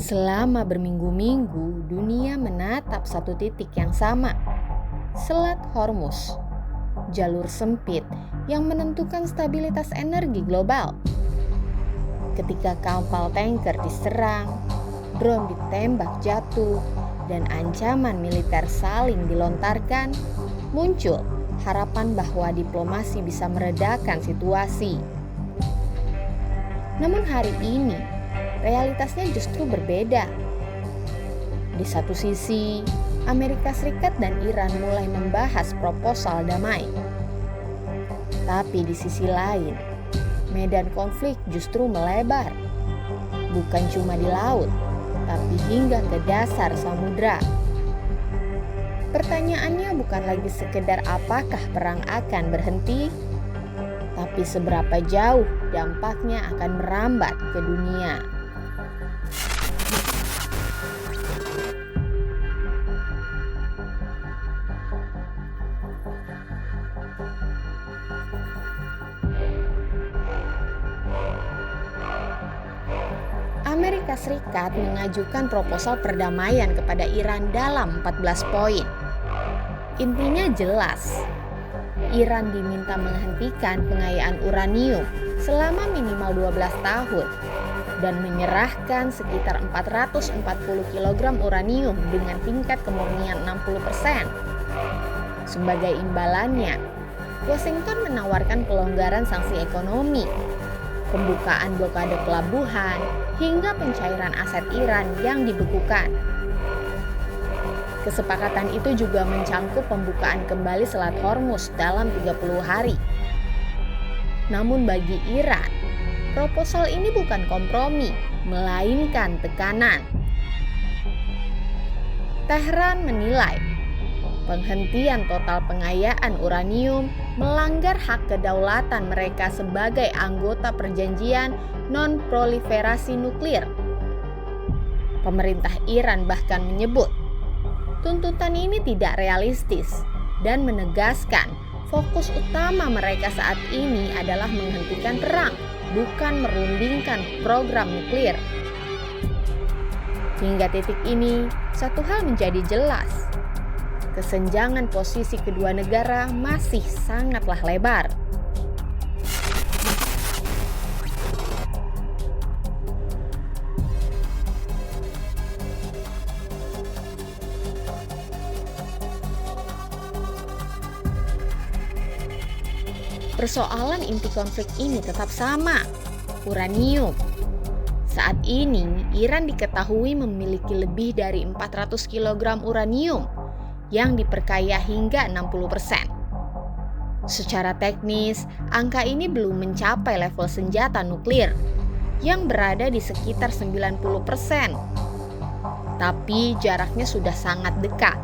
Selama berminggu-minggu, dunia menatap satu titik yang sama, Selat Hormuz, jalur sempit yang menentukan stabilitas energi global. Ketika kapal tanker diserang, drone ditembak jatuh, dan ancaman militer saling dilontarkan, muncul harapan bahwa diplomasi bisa meredakan situasi. Namun hari ini, realitasnya justru berbeda. Di satu sisi, Amerika Serikat dan Iran mulai membahas proposal damai. Tapi di sisi lain, medan konflik justru melebar. Bukan cuma di laut, tapi hingga ke dasar samudra. Pertanyaannya bukan lagi sekedar apakah perang akan berhenti, tapi seberapa jauh dampaknya akan merambat ke dunia. Amerika Serikat mengajukan proposal perdamaian kepada Iran dalam 14 poin. Intinya jelas, Iran diminta menghentikan pengayaan uranium selama minimal 12 tahun dan menyerahkan sekitar 440 kg uranium dengan tingkat kemurnian 60%. Sebagai imbalannya, Washington menawarkan pelonggaran sanksi ekonomi, pembukaan blokade pelabuhan, hingga pencairan aset Iran yang dibekukan. Kesepakatan itu juga mencangkup pembukaan kembali Selat Hormuz dalam 30 hari. Namun bagi Iran, proposal ini bukan kompromi, melainkan tekanan. Tehran menilai penghentian total pengayaan uranium melanggar hak kedaulatan mereka sebagai anggota perjanjian non-proliferasi nuklir. Pemerintah Iran bahkan menyebut tuntutan ini tidak realistis dan menegaskan fokus utama mereka saat ini adalah menghentikan perang, bukan merundingkan program nuklir. Hingga titik ini, satu hal menjadi jelas. Kesenjangan posisi kedua negara masih sangatlah lebar. Persoalan inti konflik ini tetap sama, uranium. Saat ini, Iran diketahui memiliki lebih dari 400 kg uranium yang diperkaya hingga 60%. Secara teknis, angka ini belum mencapai level senjata nuklir yang berada di sekitar 90%. Tapi jaraknya sudah sangat dekat.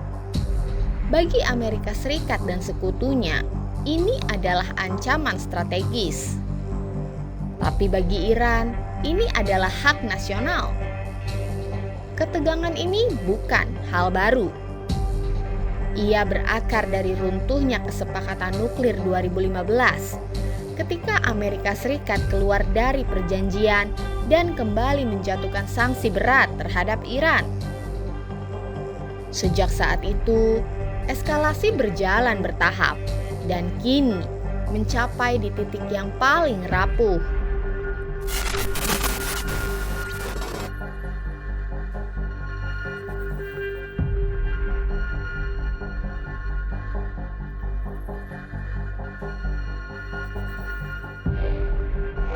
Bagi Amerika Serikat dan sekutunya, ini adalah ancaman strategis. Tapi bagi Iran, ini adalah hak nasional. Ketegangan ini bukan hal baru. Ia berakar dari runtuhnya kesepakatan nuklir 2015 ketika Amerika Serikat keluar dari perjanjian dan kembali menjatuhkan sanksi berat terhadap Iran. Sejak saat itu, eskalasi berjalan bertahap dan kini mencapai di titik yang paling rapuh.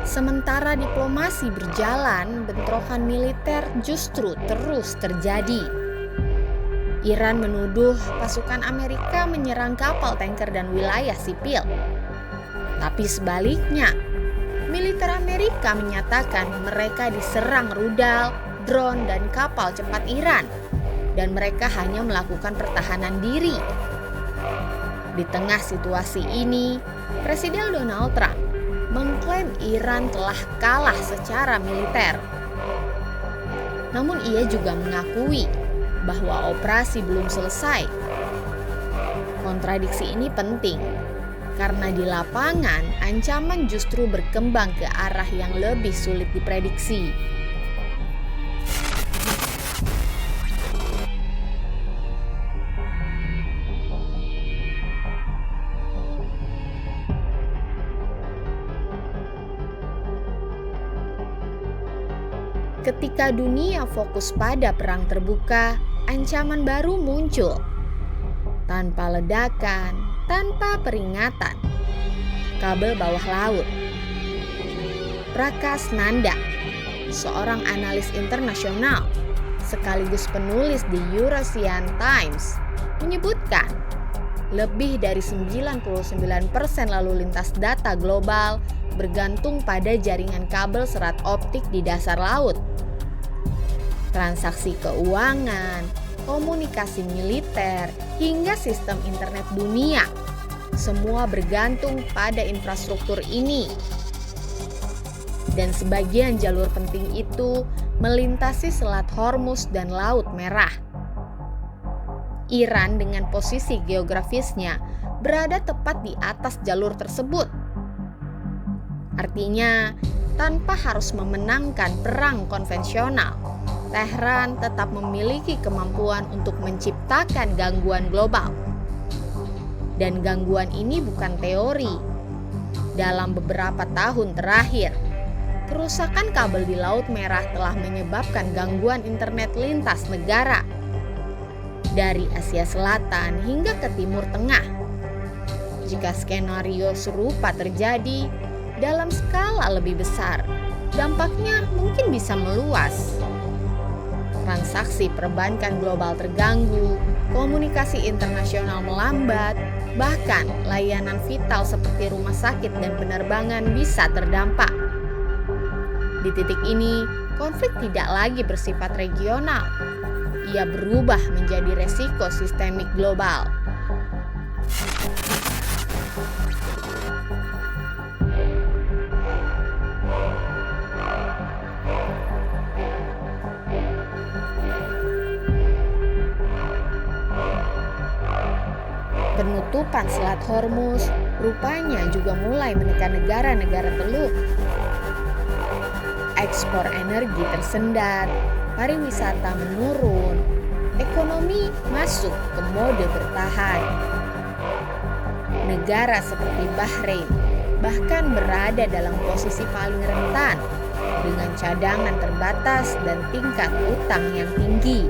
Sementara diplomasi berjalan, bentrokan militer justru terus terjadi. Iran menuduh pasukan Amerika menyerang kapal tanker dan wilayah sipil. Tapi sebaliknya, militer Amerika menyatakan mereka diserang rudal, drone, dan kapal cepat Iran, dan mereka hanya melakukan pertahanan diri. Di tengah situasi ini, Presiden Donald Trump mengklaim Iran telah kalah secara militer. Namun ia juga mengakui bahwa operasi belum selesai. Kontradiksi ini penting karena di lapangan ancaman justru berkembang ke arah yang lebih sulit diprediksi. Ketika dunia fokus pada perang terbuka, ancaman baru muncul. Tanpa ledakan, tanpa peringatan. Kabel bawah laut. Prakas Nanda, seorang analis internasional sekaligus penulis di Eurasian Times, menyebutkan lebih dari 99% lalu lintas data global bergantung pada jaringan kabel serat optik di dasar laut. Transaksi keuangan, komunikasi militer, hingga sistem internet dunia, semua bergantung pada infrastruktur ini. Dan sebagian jalur penting itu melintasi Selat Hormuz dan Laut Merah. Iran dengan posisi geografisnya berada tepat di atas jalur tersebut. Artinya, tanpa harus memenangkan perang konvensional, Tehran tetap memiliki kemampuan untuk menciptakan gangguan global. Dan gangguan ini bukan teori. Dalam beberapa tahun terakhir, kerusakan kabel di Laut Merah telah menyebabkan gangguan internet lintas negara dari Asia Selatan hingga ke Timur Tengah. Jika skenario serupa terjadi dalam skala lebih besar, dampaknya mungkin bisa meluas. Transaksi perbankan global terganggu, komunikasi internasional melambat, bahkan layanan vital seperti rumah sakit dan penerbangan bisa terdampak. Di titik ini, konflik tidak lagi bersifat regional. Ia berubah menjadi resiko sistemik global. Penutupan Selat Hormuz rupanya juga mulai menekan negara-negara Teluk. Ekspor energi tersendat, pariwisata menurun, ekonomi masuk ke mode bertahan. Negara seperti Bahrain bahkan berada dalam posisi paling rentan dengan cadangan terbatas dan tingkat utang yang tinggi.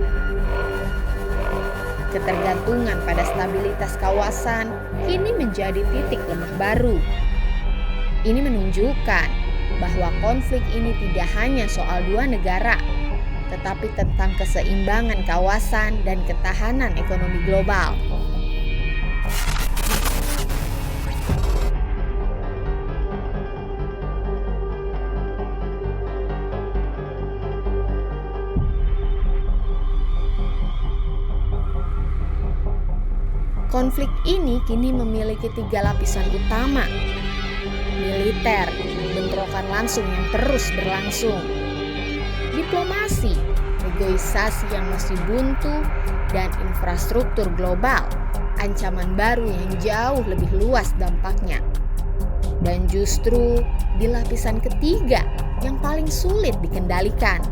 Ketergantungan pada stabilitas kawasan kini menjadi titik lemah baru. Ini menunjukkan bahwa konflik ini tidak hanya soal dua negara, tetapi tentang keseimbangan kawasan dan ketahanan ekonomi global. Konflik ini kini memiliki 3 lapisan utama. Militer, bentrokan langsung yang terus berlangsung. Diplomasi, negosiasi yang masih buntu, dan infrastruktur global, ancaman baru yang jauh lebih luas dampaknya. Dan justru di lapisan ketiga yang paling sulit dikendalikan.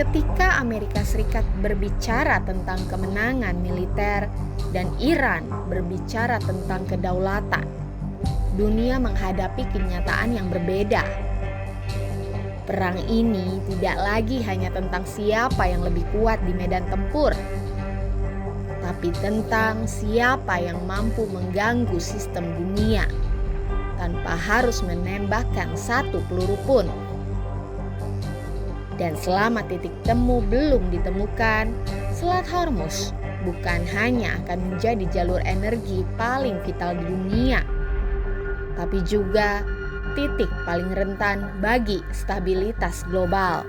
Ketika Amerika Serikat berbicara tentang kemenangan militer dan Iran berbicara tentang kedaulatan, dunia menghadapi kenyataan yang berbeda. Perang ini tidak lagi hanya tentang siapa yang lebih kuat di medan tempur, tapi tentang siapa yang mampu mengganggu sistem dunia tanpa harus menembakkan satu peluru pun. Dan selama titik temu belum ditemukan, Selat Hormuz bukan hanya akan menjadi jalur energi paling vital di dunia, tapi juga titik paling rentan bagi stabilitas global.